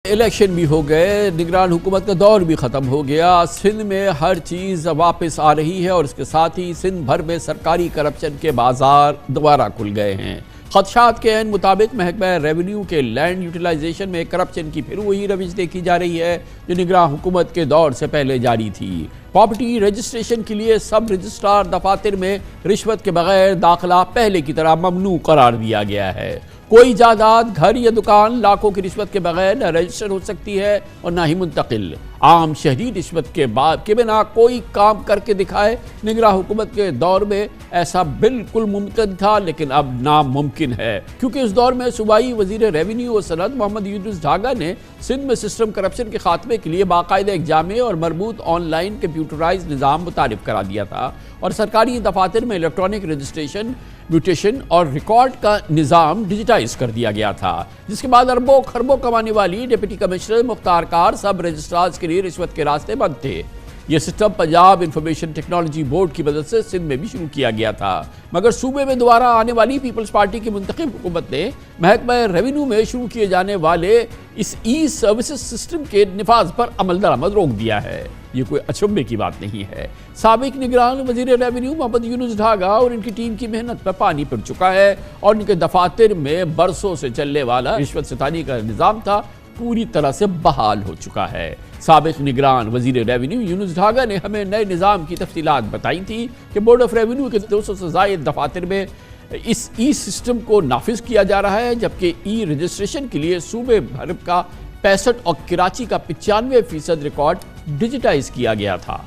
Election भी हो गए, निगरान हुकूमत का दौर भी ख़त्म हो गया। सिंध में हर चीज़ वापस आ रही है और इसके साथ ही सिंध भर में सरकारी करप्शन के बाजार दोबारा खुल गए हैं। खदशात के मुताबिक महकमा रेवेन्यू के लैंड यूटिलाइजेशन में करप्शन की फिर वही रविश देखी जा रही है जो निगरान हुकूमत के दौर से पहले जारी थी। प्रॉपर्टी रजिस्ट्रेशन के लिए सब रजिस्ट्रार दफातर में रिश्वत के बगैर दाखिला पहले की तरह ममनू करार दिया गया है। कोई जायदाद, घर या दुकान लाखों की रिश्वत के बगैर न रजिस्टर हो सकती है और न ही मुंतकिल। आम शहरी रिश्वत के बिना कोई काम करके दिखाए। निगरान हुकूमत के दौर में ऐसा बिल्कुल मुमकिन था, लेकिन अब नामुमकिन है, क्योंकि इस दौर में सूबाई वजीर रेवेन्यू और सनअत मोहम्मद यूनुस ढागा ने सिंध में सिस्टम करप्शन के खात्मे के लिए बाकायदा एक जामे और मरबूत ऑनलाइन कंप्यूटराइज निज़ाम मुतारिफ करा दिया था और सरकारी दफातर में इलेक्ट्रॉनिक रजिस्ट्रेशन, म्यूटेशन और रिकॉर्ड का निज़ाम डिजिटाइज कर दिया गया था, जिसके बाद अरबों खरबों कमाने वाली डिप्टी कमिश्नर मुख्तार कार सब रजिस्ट्रार्स के लिए रिश्वत के रास्ते बंद थे। यह system Punjab information technology board की मदद से सिंध में भी शुरू किया गया था, मगर सूबे में दोबारा आने वाली पीपल्स पार्टी की मुंतखब हुकूमत ने महकमा रेवेन्यू में शुरू किए जाने वाले इस ई सर्विसेज सिस्टम के निफाज पर अमल दरामद रोक दिया है। ये कोई अचंभे की बात नहीं है। साबिक निगरान वजीर रेवेन्यू मोहम्मद यूनुस ढागा और इनकी टीम की मेहनत पर पानी फिर चुका है और इनके दफातर में बरसों से चलने वाला रिश्वत सितानी का निज़ाम था पूरी तरह से बहाल हो चुका है। साबिक निगरान वजीर रेवेन्यू यूनुस ढागा ने हमें नए निज़ाम की तफसीलात बताई थी कि बोर्ड ऑफ रेवेन्यू के 200 से ज़ायद दफातर में इस ई सिस्टम को नाफिज किया जा रहा है, जबकि ई रजिस्ट्रेशन के लिए सूबे भर का 65 और कराची का 95% रिकॉर्ड डिजिटाइज किया गया था।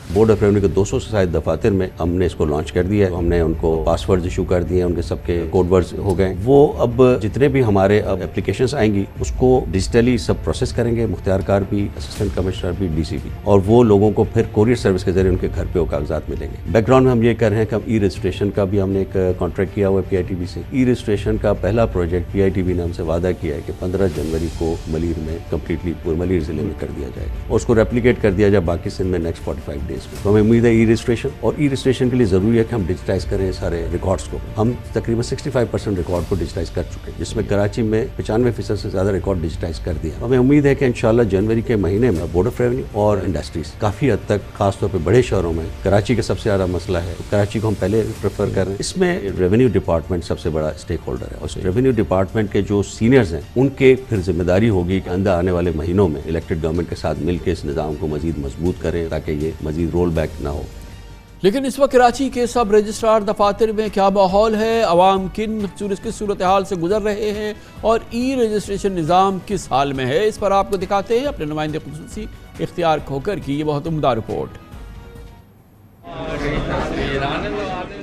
बोर्ड ऑफ रेवेन्यू के 200 से शायद दफातर में हमने इसको लॉन्च कर दिया है। हमने उनको पासवर्ड इशू कर दिए, उनके सबके कोड वर्ड्स हो गए। वो अब जितने भी हमारे अब एप्लीकेशंस आएंगी उसको डिजिटली सब प्रोसेस करेंगे, मुख्तियारकार भी, असिस्टेंट कमिश्नर भी, डीसी भी, और वो लोगों को फिर कोरियर सर्विस के जरिए उनके घर पे वो कागजात मिलेंगे। बैकग्राउंड में हम ये कर रहे हैं कि हम ई रजिस्ट्रेशन का भी हमने एक कॉन्ट्रैक्ट किया हुआ है PITB से। ई रजिस्ट्रेशन का पहला प्रोजेक्ट PITB ने हमसे वादा किया है कि 15 जनवरी को मलीर में कम्प्लीटली पूरे मलीर जिले में कर दिया जाएगा और उसको रेप्लिकेट कर दिया जाए बाकी सिंध में नेक्स्ट 45 डेज में। तो हमें उम्मीद है ई रजिस्ट्रेशन, और ई रजिस्ट्रेशन के लिए जरूरी है कि हम डिजिटाइज करें सारे रिकॉर्ड्स को। हम तकरीबन 65% रिकॉर्ड को डिजिटाइज कर चुके हैं, जिसमें कराची में 95% से ज्यादा रिकॉर्ड डिजिटाइज कर दिया। हमें उम्मीद है कि इंशाल्लाह जनवरी के महीने में बोर्ड ऑफ रेवेन्यू और इंडस्ट्रीज काफी हद तक, खासतौर पर बड़े शहरों में, कराची का सबसे ज्यादा मसला है, तो कराची को हम पहले प्रेफर कर रहे हैं। इसमें रेवेन्यू डिपार्टमेंट सबसे बड़ा स्टेक होल्डर है और रेवेन्यू डिपार्टमेंट के जो सीनियर्स हैं उनके फिर जिम्मेदारी होगी कि आंदा आने वाले महीनों में इलेक्टेड गवर्नमेंट के साथ मिलकर इस निज़ाम को मजीद मजबूत करें ताकि ये मजीद रोल बैक ना हो। लेकिन इस वक्त कराची के सब रजिस्ट्रार दफातर में क्या माहौल है, अवाम किन सूरत हाल से गुजर रहे हैं और ई रजिस्ट्रेशन निज़ाम किस हाल में है, इस पर आपको दिखाते हैं अपने नुमाइंदे खुसूसी इख्तियार खोकर की ये बहुत उम्दा रिपोर्ट।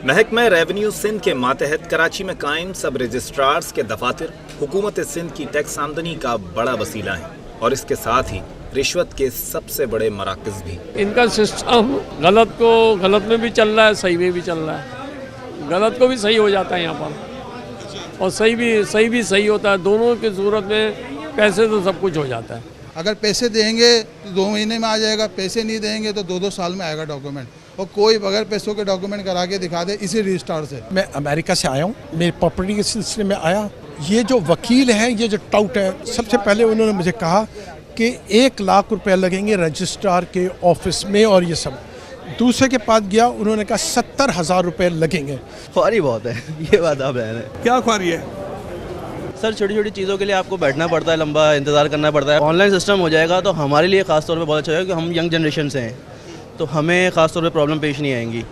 महकमा रेवेन्यू सिंध के मातहत कराची में कायम सब रजिस्ट्रार्स के दफातर हुकूमत सिंध की टैक्स आमदनी का बड़ा वसीला है और इसके साथ ही रिश्वत के सबसे बड़े मराकज़ भी। इनका सिस्टम गलत को गलत में भी चल रहा है, सही में भी चल रहा है। गलत को भी सही हो जाता है यहाँ पर और सही होता है। दोनों की सूरत में पैसे तो सब कुछ हो जाता है। अगर पैसे देंगे तो 2 महीने में आ जाएगा, पैसे नहीं देंगे तो 2-2 साल में आएगा डॉक्यूमेंट, और कोई बगैर पैसों के डॉक्यूमेंट करा के दिखा दे इसी रजिस्ट्रार से। मैं अमेरिका से आया हूँ, मेरी प्रॉपर्टी के सिलसिले में आया। ये जो वकील हैं, ये जो टाउट है, सबसे पहले उन्होंने मुझे कहा कि 1 लाख रुपए लगेंगे रजिस्ट्रार के ऑफिस में और ये सब। दूसरे के पास गया, उन्होंने कहा 70,000 रुपये लगेंगे। ख्वारी बहुत है, ये बात आप रहे हैं। क्या ख्वारी है सर? छोटी छोटी चीज़ों के लिए आपको बैठना पड़ता है, लंबा इंतज़ार करना पड़ता है। ऑनलाइन सिस्टम हो जाएगा तो हमारे लिए ख़ास तौर पे बहुत अच्छा होगा कि हम यंग जनरेशन से हैं, तो हमें ख़ास तौर पे प्रॉब्लम पेश नहीं आएंगी।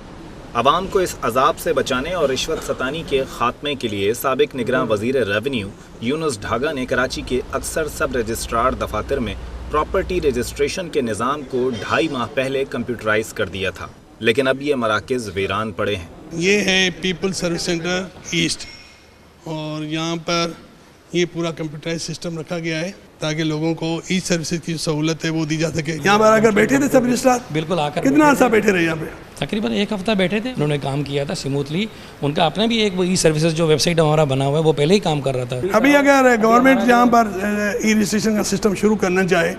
आवाम को इस अजाब से बचाने और रिश्वत सतानी के खात्मे के लिए साबिक निगरान वजीर रेवेन्यू यूनुस ढागा ने कराची के अक्सर सब रजिस्ट्रार दफातर में प्रॉपर्टी रजिस्ट्रेशन के निज़ाम को 2.5 माह पहले कंप्यूटराइज कर दिया था, लेकिन अब ये मराकज़ वीरान पड़े हैं। ये है पीपल सर्विस सेंटर ईस्ट, और यहाँ पर ये पूरा कंप्यूटराइज सिस्टम रखा गया है ताकि लोगों को ई सर्विसेज की सहूलत है वो दी जा सके। यहाँ पर आकर बैठे थे सब रजिस्ट्रार? बिल्कुल, आकर कितना अर्सा बैठे रहे यहाँ पे? तकरीबन 1 हफ्ता बैठे थे। उन्होंने काम किया था स्मूथली। उनका अपना भी एक ई सर्विसेज जो वेबसाइट हमारा बना हुआ है वो पहले ही काम कर रहा था। अभी अगर गवर्नमेंट यहाँ पर ई रजिस्ट्रेशन का सिस्टम शुरू करना चाहे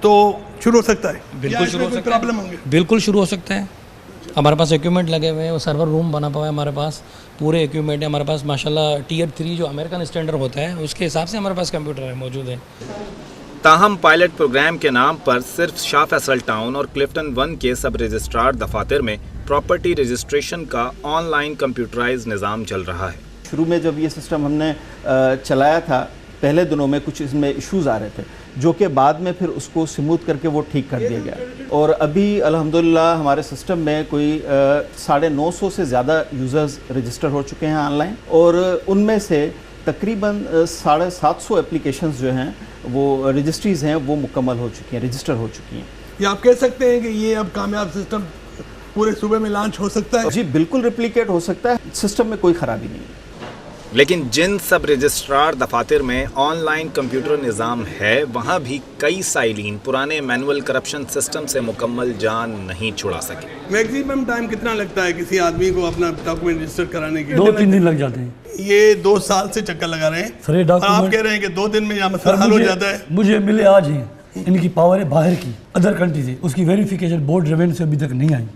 तो शुरू हो सकता है? बिल्कुल शुरू हो सकता है। प्रॉब्लम होंगे? बिल्कुल शुरू हो सकता है। हमारे पास इक्विपमेंट लगे हुए हैं, वो सर्वर रूम बना हुआ है हमारे पास, पूरे इक्विपमेंट है हमारे पास माशाल्लाह। Tier 3 जो अमेरिकन स्टैंडर्ड होता है उसके हिसाब से हमारे पास कंप्यूटर है मौजूद है। ताहम पायलट प्रोग्राम के नाम पर सिर्फ शाह फैसल टाउन और क्लिफ्टन 1 के सब रजिस्ट्रार दफातर में प्रॉपर्टी रजिस्ट्रेशन का ऑनलाइन कंप्यूटराइज निज़ाम चल रहा है। शुरू में जब ये सिस्टम हमने चलाया था, पहले दिनों में कुछ इसमें इश्यूज़ आ रहे थे, जो कि बाद में फिर उसको स्मूथ करके वो ठीक कर दिया गया। और अभी अल्हम्दुलिल्लाह हमारे सिस्टम में कोई 950 से ज़्यादा यूज़र्स रजिस्टर हो चुके हैं ऑनलाइन, और उनमें से तकरीबन 750 एप्लीकेशंस जो हैं वो रजिस्ट्रीज़ हैं वो मुकम्मल हो चुकी हैं, रजिस्टर हो चुकी हैं। ये आप कह सकते हैं कि ये अब कामयाब सिस्टम पूरे सूबे में लॉन्च हो सकता है? जी बिल्कुल रिप्लिकेट हो सकता है, सिस्टम में कोई ख़राबी नहीं है। लेकिन जिन सब रजिस्ट्रार दफातर में ऑनलाइन कंप्यूटर निज़ाम है, वहाँ भी कई साइलिन पुराने मैनुअल करप्शन सिस्टम से मुकम्मल जान नहीं छुड़ा सके। मैक्सिमम टाइम कितना लगता है किसी आदमी को अपना डॉक्यूमेंट रजिस्टर कराने के? 2-3 दिन लग जाते हैं। ये 2 साल से चक्कर लगा रहे हैं सर, ये और आप डॉक्यूमेंट कह रहे हैं कि 2 दिन में यहाँ मसला हल हो जाता है। मुझे मिले आज ही, इनकी पावर है बाहर की, अदर कंट्री से, उसकी वेरिफिकेशन बोर्ड रेवेन्यू से अभी तक नहीं आई।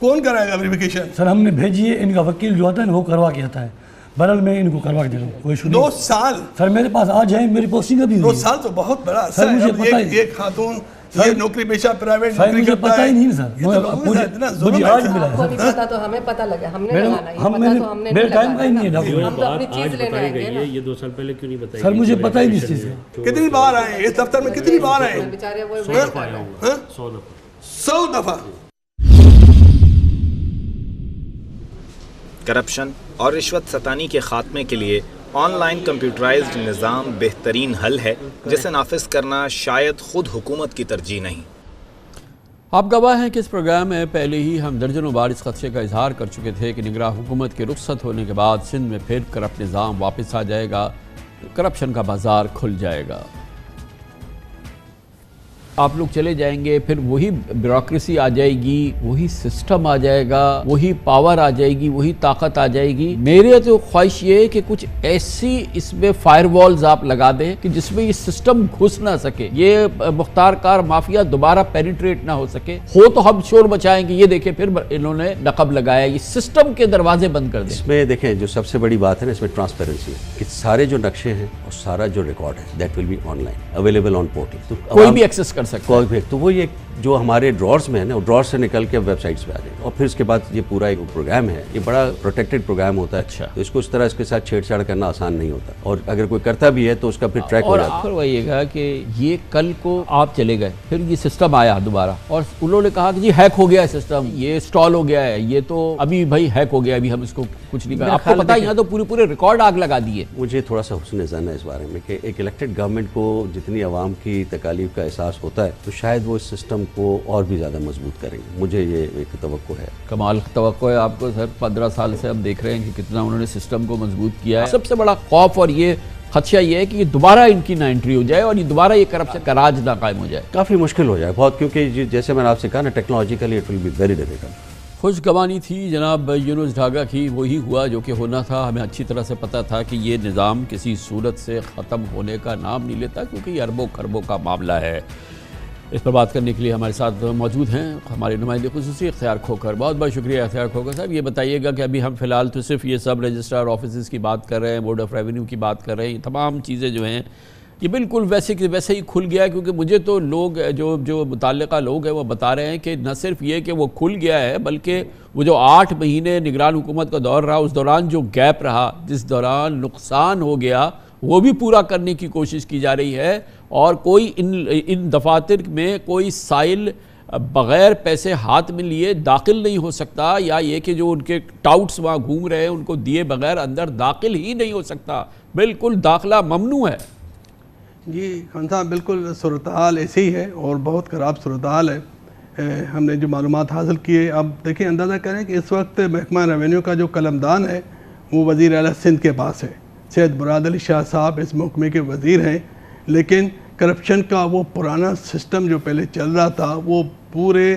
कौन कराएगा वेरिफिकेशन? सर हमने भेजी है, इनका वकील जो आता है ना वो करवा के आता है, बरल में इनको करवा के दे दूँ, कोई इशू नहीं। 2 साल? सर मेरे पास आ जाए, मेरी पोस्टिंग अभी 2 साल तो बहुत बड़ा अरसा सर, मुझे है। पता ही एक खातून ये नौकरी पेशा प्राइवेट सर नौकरी मुझे करता पता है। ही नहीं सर, ये तो लोगों के साथ इतना जुल्म मुझे है। आज मिला है आपको सर। नहीं पता तो हमें पता लगा, हमने मैडम, लगाना है, हम पता तो हमने मेरे नहीं टाइम का ही नहीं है लगाना। डॉक्यूमेंट। हम तो अपनी चीज लेने आएंगे ना। ये 2 साल पहले क्यों नहीं बताया? सर मुझे पता ही नहीं इस चीज़ का। कितनी बार आए इस दफ्तर में, कितनी बार आए? बेचारे वो 100 दफा। करप्शन और रिश्वत सतानी के खात्मे के लिए ऑनलाइन कंप्यूटराइज्ड निज़ाम बेहतरीन हल है, जिसे नाफिज करना शायद खुद हुकूमत की तरजीह नहीं। आप गवाह हैं कि इस प्रोग्राम में पहले ही हम दर्जनों बार इस खदशे का इजहार कर चुके थे कि निगरान हुकूमत के रुखसत होने के बाद सिंध में फिर करप्ट निज़ाम वापस आ जाएगा, करप्शन का बाजार खुल जाएगा। आप लोग चले जाएंगे, फिर वही ब्यूरोक्रेसी आ जाएगी, वही सिस्टम आ जाएगा, वही पावर आ जाएगी, वही ताकत आ जाएगी। मेरे तो ख्वाहिश ये है कि कुछ ऐसी इसमें फायरवॉल्स आप लगा दें कि जिसमें ये सिस्टम घुस ना सके, ये मुख्तार कार माफिया दोबारा पेनिट्रेट ना हो सके। हो तो हम शोर बचाएंगे, ये देखें फिर इन्होंने नकब लगाया, ये सिस्टम के दरवाजे बंद कर दें। इसमें देखें जो सबसे बड़ी बात है ना, इसमें ट्रांसपेरेंसी है कि सारे जो नक्शे हैं और सारा जो रिकॉर्ड है that will be online available on portal, तो कोई भी एक्सेस कर सकता है। तो वो ये जो हमारे ड्रॉर्स में है ना, ड्रॉर से निकल के वेबसाइट्स पे आ जाएगा, और फिर उसके बाद ये पूरा एक प्रोग्राम है, ये बड़ा प्रोटेक्टेड प्रोग्राम होता है। अच्छा। तो इसको इस तरह इसके साथ छेड़छाड़ करना आसान नहीं होता, और अगर कोई करता भी है तो उसका फिर ट्रैक हो और जाता है। आखिर वहीगा कि ये कल को आप चले गए, फिर ये सिस्टम आया दोबारा और उन्होंने कहा कि जी हैक हो गया है सिस्टम, ये स्टॉल हो गया है, ये तो अभी भाई हैक हो गया, अभी हम इसको कुछ नहीं कर। आपको पता है यहाँ तो पूरे रिकॉर्ड आग लगा दिए। मुझे थोड़ा सा हुस्न ज़न है इस बारे में कि एक इलेक्टेड गवर्नमेंट को जितनी आवाम की तकालीफ का एहसास होता है, तो शायद वो इस सिस्टम को और भी ज़्यादा मजबूत करेंगे। मुझे ये एक तवक्को है। कमाल तवक्को है आपको सर, 15 साल से हम देख रहे हैं कि कितना उन्होंने सिस्टम को मजबूत किया है। सबसे बड़ा खौफ और ये खदशा ये है कि दोबारा इनकी ना एंट्री हो जाए और ये दोबारा ये करप्शन का राज ना कायम हो जाए। काफ़ी मुश्किल हो जाए बहुत, क्योंकि जैसे मैंने आपसे कहा ना, technologically it will be very difficult. खुशगवानी थी जनाब यूनुस ढागा की, वही हुआ जो कि होना था। हमें अच्छी तरह से पता था कि ये निज़ाम किसी सूरत से ख़त्म होने का नाम नहीं लेता, क्योंकि ये अरबों खरबों का मामला है। इस पर बात करने के लिए हमारे साथ मौजूद हैं हमारे नुमाइंदे खुसूसी इख्तियार खोखर। बहुत बहुत शुक्रिया इख्तियार खोखर साहब। ये बताइएगा कि अभी हम फ़िलहाल तो सिर्फ ये सब रजिस्ट्रार ऑफिस की बात कर रहे हैं, बोर्ड ऑफ रेवेन्यू की बात कर रहे हैं, ये तमाम चीज़ें जो हैं ये बिल्कुल वैसे कि वैसे ही खुल गया है। क्योंकि मुझे तो लोग जो मुताल्लिका लोग हैं वो बता रहे हैं कि न सिर्फ ये कि वो खुल गया है, बल्कि वो जो 8 महीने निगरान हुकूमत का दौर रहा, उस दौरान जो गैप रहा, जिस दौरान नुकसान हो गया, वो भी पूरा करने की कोशिश की जा रही है। और कोई इन दफातर में कोई साइल बग़ैर पैसे हाथ में लिए दाखिल नहीं हो सकता, या ये कि जो उनके टाउट्स वहाँ घूम रहे हैं उनको दिए बगैर अंदर दाखिल ही नहीं हो सकता। बिल्कुल दाखिला ममनू है। जी खान साहब, बिल्कुल सूरत हाल ऐसी ही है और बहुत ख़राब सूरत हाल है। हमने जो मालूमात हासिल किए, अब देखिए अंदाज़ा करें कि इस वक्त महकमा रेवेन्यू का जो कलमदान है वो वज़ीर आला सिंध के पास है। सैयद मुराद अली शाह साहब इस महकमे के वज़ीर हैं, लेकिन करप्शन का वो पुराना सिस्टम जो पहले चल रहा था वो पूरी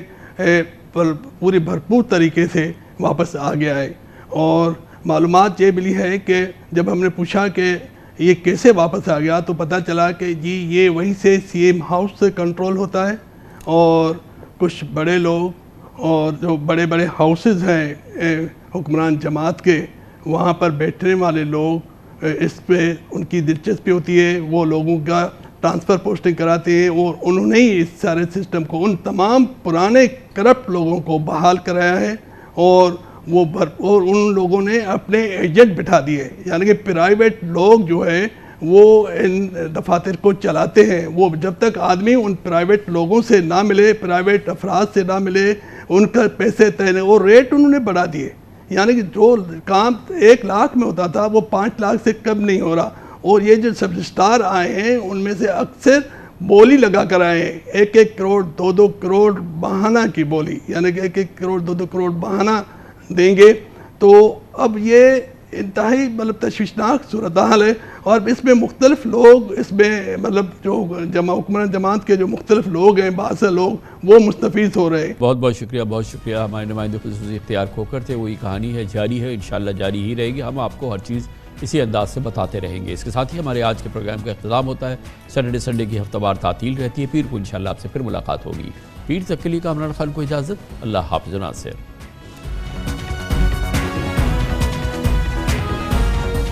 भरपूर तरीके से वापस आ गया है। और मालूमात ये मिली है कि जब हमने पूछा कि ये कैसे वापस आ गया, तो पता चला कि जी ये वहीं से CM हाउस से कंट्रोल होता है, और कुछ बड़े लोग और जो बड़े बड़े हाउसेस हैं हुक्मरान जमात के, वहाँ पर बैठने वाले लोग इस पे उनकी दिलचस्पी होती है, वो लोगों का ट्रांसफ़र पोस्टिंग कराते हैं और उन्होंने ही इस सारे सिस्टम को उन तमाम पुराने करप्ट लोगों को बहाल कराया है और और उन लोगों ने अपने एजेंट बिठा दिए, यानी कि प्राइवेट लोग जो है वो इन दफातर को चलाते हैं। वो जब तक आदमी उन प्राइवेट लोगों से ना मिले, प्राइवेट अफराद से ना मिले, उनका पैसे तय और रेट उन्होंने बढ़ा दिए, यानी कि जो काम 1 लाख में होता था वो 5 लाख से कम नहीं हो रहा। और ये जो सब रजिस्ट्रार आए हैं उनमें से अक्सर बोली लगा कर आए हैं, 1-1 करोड़ 2-2 करोड़ बहाना की बोली, यानी कि 1-1 करोड़ 2-2 करोड़ बहाना देंगे। तो अब ये इंतहाई मतलब तशवीशनाक सूरत हाल है और इसमें मुख्तलिफ लोग, इसमें मतलब जो हुक्मरान जमात के जो मुख्तलिफ लोग हैं, बहुत से लोग वो मुस्तफ़ीज़ हो रहे हैं। बहुत बहुत शुक्रिया। हमारे नुमाइंदे खुसूसी इख्तियार खोकर थे। वही कहानी है, जारी है, इंशाअल्लाह जारी ही रहेगी। हम आपको हर चीज़ इसी अंदाज से बताते रहेंगे। इसके साथ ही हमारे आज के प्रोग्राम का इख्तिताम होता है। सैटरडे संडे की हफ्तावार तातील रहती है। पीर को इंशाअल्लाह आपसे फिर मुलाकात होगी। पीर तक के लिए कामरान खान को इजाज़त। अल्लाह हाफ़िज़ नासिर।